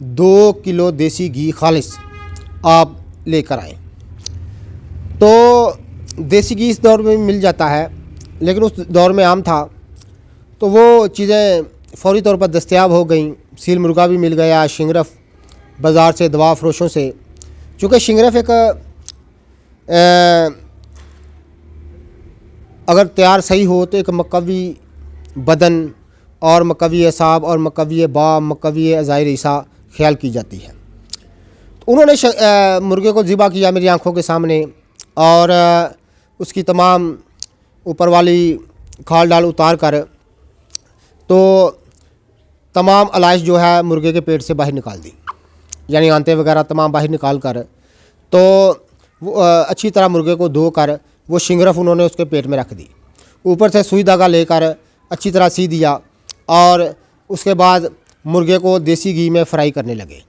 2 kilo देसी घी खालिस आप लेकर आएँ। तो देसी घी इस दौर में मिल जाता है, लेकिन उस दौर में आम था, तो वो चीज़ें फ़ौरी तौर पर दस्तयाब हो गईं। सील मुर्गा भी मिल गया, शिंगरफ बाज़ार से दवा फरोशों से। चूँकि शिंगरफ एक अगर तैयार सही हो तो एक मकवी बदन और मकवी असाब और मकवी बाम, मकवी अज़ाइर ईसा ख्याल की जाती है। तो उन्होंने मुर्गे को ज़िबा किया मेरी आंखों के सामने, और उसकी तमाम ऊपर वाली खाल डाल उतार कर तो तमाम अलाइश जो है मुर्गे के पेट से बाहर निकाल दी, यानी आंतें वगैरह तमाम बाहर निकाल कर, तो वो अच्छी तरह मुर्गे को धो कर वो शिंगरफ उन्होंने उसके पेट में रख दी। ऊपर से सुई धागा लेकर अच्छी तरह सी दिया, और उसके बाद मुर्गे को देसी घी में फ्राई करने लगे।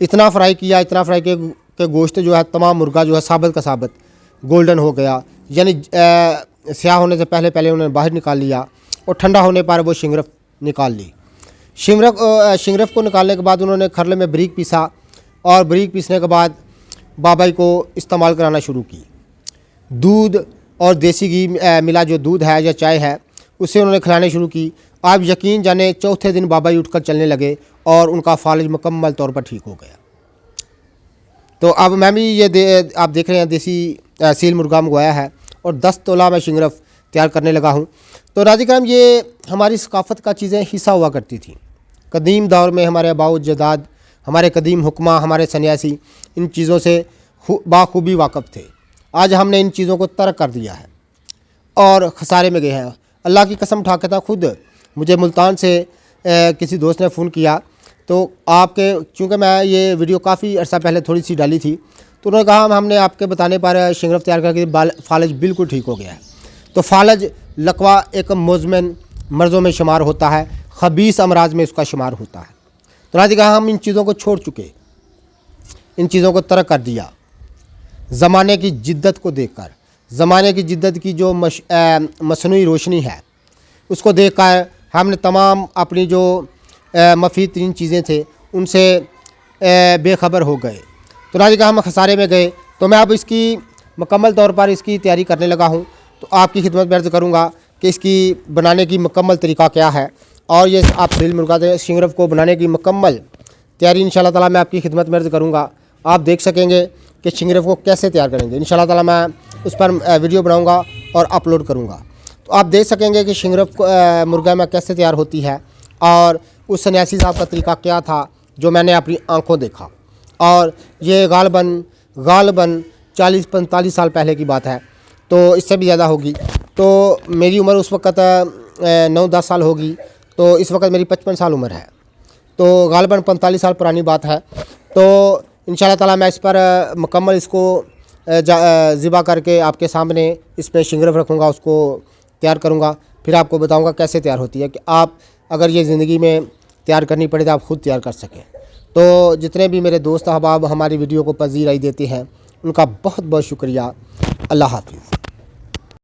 इतना फ्राई किया कि गोश्त जो है तमाम मुर्गा जो है साबित का साबित गोल्डन हो गया, यानी स्याह होने से पहले उन्होंने बाहर निकाल लिया, और ठंडा होने पर वो शिंगरफ निकाल ली। शिंगरफ को निकालने के बाद उन्होंने खरले में बरीक पीसा, और बरीक पीसने के बाद बाबाई को इस्तेमाल कराना शुरू की। दूध और देसी घी मिला जो दूध है या चाय है उसे उन्होंने खिलाने शुरू की। आप यकीन जाने चौथे दिन बाबाई उठकर चलने लगे और उनका फालिज मुकम्मल तौर पर ठीक हो गया। तो अब मैं भी आप देख रहे हैं देसी सील मुर्गा मंगवाया है, और 10 तोला मैं शिंगरफ तैयार करने लगा हूँ। तो राजी करम, ये हमारी सकाफ़त का चीज़ें हिस्सा हुआ करती थी। कदीम दौर में हमारे आबाओ जदाद, हमारे कदीम हुक्मा, हमारे सन्यासी इन चीज़ों से बाखूबी वाक़फ़ थे। आज हमने इन चीज़ों को तर्क कर दिया है और खसारे में गए हैं। अल्लाह की कसम उठा के था, खुद मुझे मुल्तान से किसी दोस्त ने फ़ोन किया, तो आपके चूँकि मैं ये वीडियो काफ़ी अर्सा पहले थोड़ी सी डाली थी, तो उन्होंने कहा हमने आपके बताने पर शिंगरफ तैयार करके फालज बिल्कुल ठीक हो गया है। तो फालज लकवा एक मुज़मन मर्ज़ों में शुमार होता है, ख़बीस अमराज में उसका शुमार होता है। तो राजी कहा हम इन चीज़ों को छोड़ चुके, इन चीज़ों को तर्क कर दिया। ज़माने की जिद्दत को देखकर, ज़माने की जिद्दत की जो मसनूई रोशनी है उसको देखकर हमने तमाम अपनी जो मफीद तरीन चीज़ें थे उनसे बेखबर हो गए। तो राजी कहा हम खसारे में गए। तो मैं अब इसकी मुकम्मल तौर पर इसकी तैयारी करने लगा हूँ। तो आपकी खिदमत में अर्ज़ करूँगा कि इसकी बनाने की मुकम्मल तरीका क्या है, और ये आप सील मुर्गा शिंगरफ को बनाने की मुकम्मल तैयारी इंशाअल्लाह ताला मैं आपकी खिदमत में अर्ज़ करूँगा। आप देख सकेंगे कि शिंगरफ को कैसे तैयार करेंगे। इंशाअल्लाह ताला मैं उस पर वीडियो बनाऊँगा और अपलोड करूँगा। तो आप देख सकेंगे कि शिंगरफ मुर्गा में कैसे तैयार होती है, और उस सन्यासी साहब का तरीका क्या था जो मैंने अपनी आँखों देखा। और ये गालबन 40-45 साल पहले की बात है, तो इससे भी ज़्यादा होगी। तो मेरी उम्र उस वक़्त 9-10 साल होगी, तो इस वक्त मेरी 55 साल उम्र है। तो गालबन 45 साल पुरानी बात है। तो इंशाअल्लाह ताला मैं इस पर मुकम्मल इसको ज़िबा करके आपके सामने इसमें शिंगरफ रखूँगा, उसको तैयार करूँगा, फिर आपको बताऊँगा कैसे तैयार होती है, कि आप अगर ये ज़िंदगी में तैयार करनी पड़े तो आप ख़ुद तैयार कर सकें। तो जितने भी मेरे दोस्त अहबाब हमारी वीडियो को पज़ीराई देते हैं उनका बहुत बहुत शुक्रिया। अल्लाह हाफ़िज़।